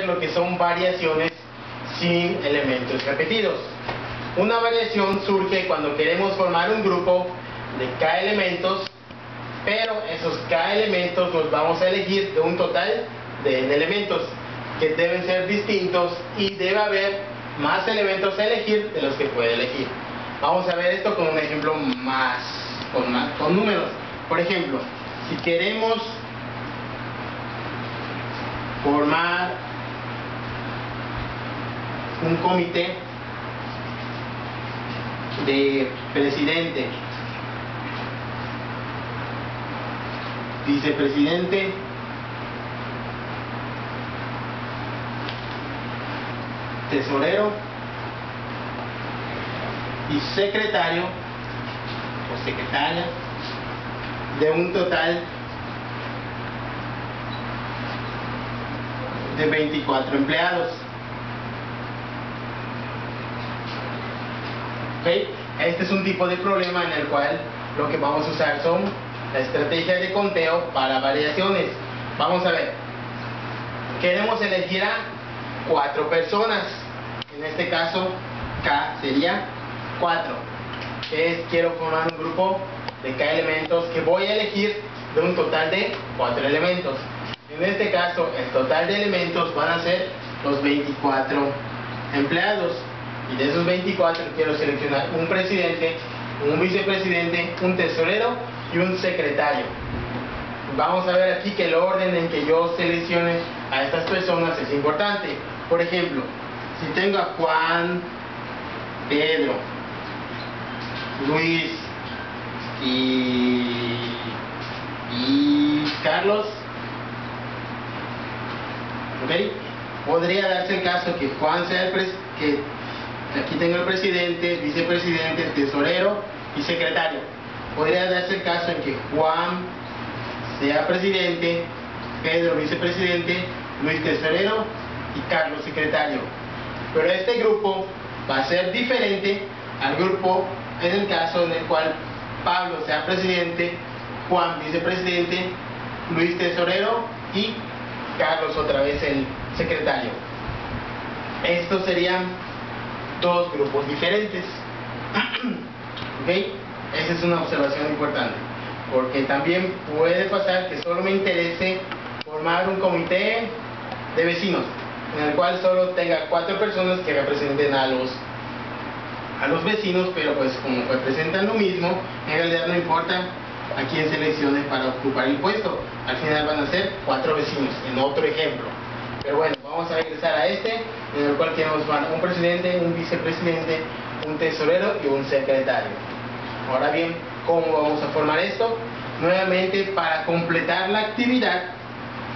lo que son variaciones sin elementos repetidos. Una variación surge cuando queremos formar un grupo de K elementos, pero esos K elementos los vamos a elegir de un total de N elementos, que deben ser distintos y debe haber más elementos a elegir de los que puede elegir. Vamos a ver esto con un ejemplo con números. Por ejemplo, si queremos formar un comité de presidente, vicepresidente, tesorero y secretario o secretaria, de un total de 24 empleados. ¿Okay? Este es un tipo de problema en el cual lo que vamos a usar son la estrategia de conteo para variaciones. Vamos a ver, queremos elegir a 4 personas, en este caso K sería 4, quiero formar un grupo de K elementos que voy a elegir de un total de 4 elementos. En este caso el total de elementos van a ser los 24 empleados, y de esos 24 quiero seleccionar un presidente, un vicepresidente, un tesorero y un secretario. Vamos a ver aquí que el orden en que yo seleccione a estas personas es importante. Por ejemplo, si tengo a Juan, Pedro, Luis y Carlos, ¿okay? Podría darse el caso que Juan sea que aquí tengo el presidente, vicepresidente, tesorero y secretario. Podría darse el caso en que Juan sea presidente, Pedro vicepresidente, Luis tesorero y Carlos secretario. Pero este grupo va a ser diferente al grupo en el caso en el cual Pablo sea presidente, Juan vicepresidente, Luis tesorero y Carlos otra vez el secretario. Estos serían dos grupos diferentes. ¿Okay? Esa es una observación importante, porque también puede pasar que solo me interese formar un comité de vecinos en el cual solo tenga 4 personas que representen a los vecinos, pero pues como representan lo mismo, en realidad no importa a quién seleccione para ocupar el puesto, al final van a ser 4 vecinos, en otro ejemplo. Pero bueno, vamos a regresar a este, en el cual queremos formar un presidente, un vicepresidente, un tesorero y un secretario. Ahora bien, ¿cómo vamos a formar esto? Nuevamente, para completar la actividad,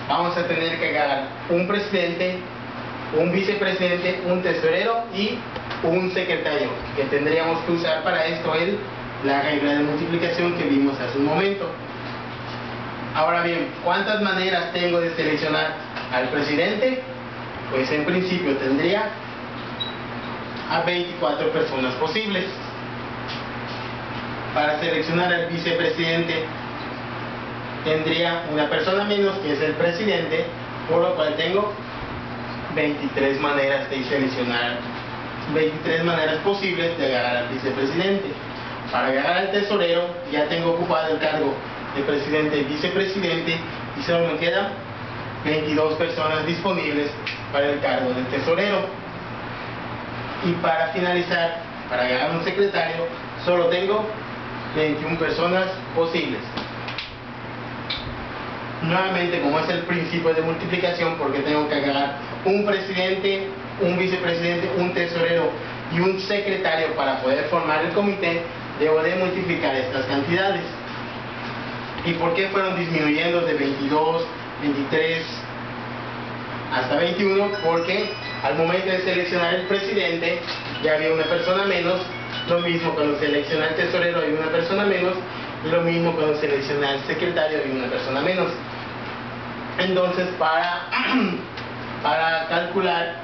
vamos a tener que agarrar un presidente, un vicepresidente, un tesorero y un secretario, que tendríamos que usar para esto la regla de multiplicación que vimos hace un momento. Ahora bien, ¿cuántas maneras tengo de seleccionar al presidente? Pues en principio tendría a 24 personas posibles. Para seleccionar al vicepresidente tendría una persona menos, que es el presidente, por lo cual tengo 23 maneras de seleccionar, 23 maneras posibles de agarrar al vicepresidente. Para agarrar al tesorero ya tengo ocupado el cargo de presidente y vicepresidente y solo me quedan 22 personas disponibles para el cargo de tesorero. Y para finalizar, para agarrar un secretario, solo tengo 21 personas posibles. Nuevamente, como es el principio de multiplicación, porque tengo que agarrar un presidente, un vicepresidente, un tesorero y un secretario para poder formar el comité, debo de multiplicar estas cantidades. ¿Y por qué fueron disminuyendo de 22, 23 hasta 21? Porque al momento de seleccionar el presidente ya había una persona menos, lo mismo cuando selecciona el tesorero hay una persona menos, y lo mismo cuando selecciona el secretario hay una persona menos. Entonces, para calcular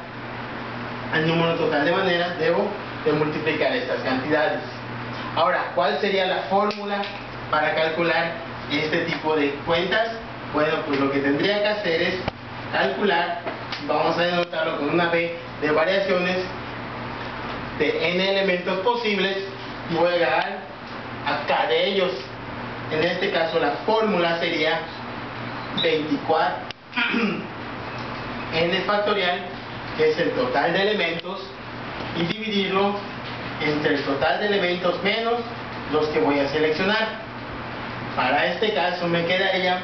el número total de maneras, debo de multiplicar estas cantidades. Ahora, ¿cuál sería la fórmula para calcular este tipo de cuentas? Bueno, pues lo que tendría que hacer es calcular, vamos a denotarlo con una b de variaciones de n elementos posibles y voy a agregar a cada de ellos. En este caso la fórmula sería 24 n factorial, que es el total de elementos, y dividirlo entre el total de elementos menos los que voy a seleccionar. Para este caso me quedaría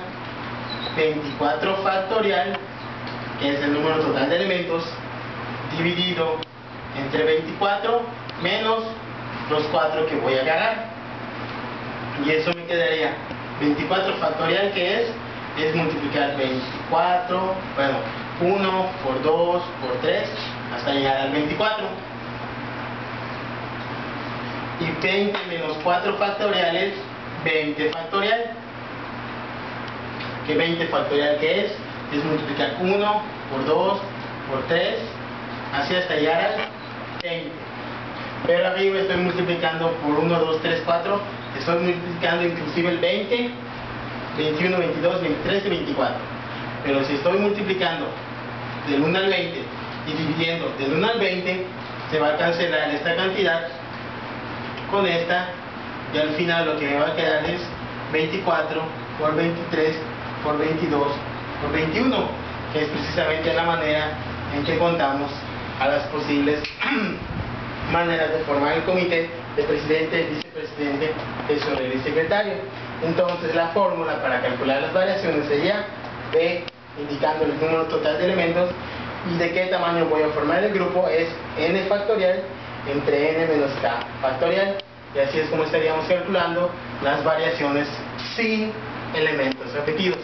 24 factorial, que es el número total de elementos, dividido entre 24 menos los 4 que voy a agarrar, y eso me quedaría 24 factorial, que es multiplicar 24, bueno, 1 por 2 por 3 hasta llegar al 24, y 20 menos 4 factoriales, 20 factorial, que 20 factorial que es multiplicar 1 por 2 por 3 así hasta llegar al 20. Pero arriba estoy multiplicando por 1, 2, 3, 4, estoy multiplicando inclusive el 20, 21, 22, 23 y 24. Pero si estoy multiplicando del 1 al 20 y dividiendo del 1 al 20, se va a cancelar esta cantidad con esta, y al final lo que me va a quedar es 24 por 23 por 22 por 21, que es precisamente la manera en que contamos a las posibles maneras de formar el comité de presidente, vicepresidente, tesorero y secretario. Entonces la fórmula para calcular las variaciones sería B, indicando el número total de elementos, y de qué tamaño voy a formar el grupo es n factorial entre n menos k factorial, y así es como estaríamos calculando las variaciones sin elementos repetidos.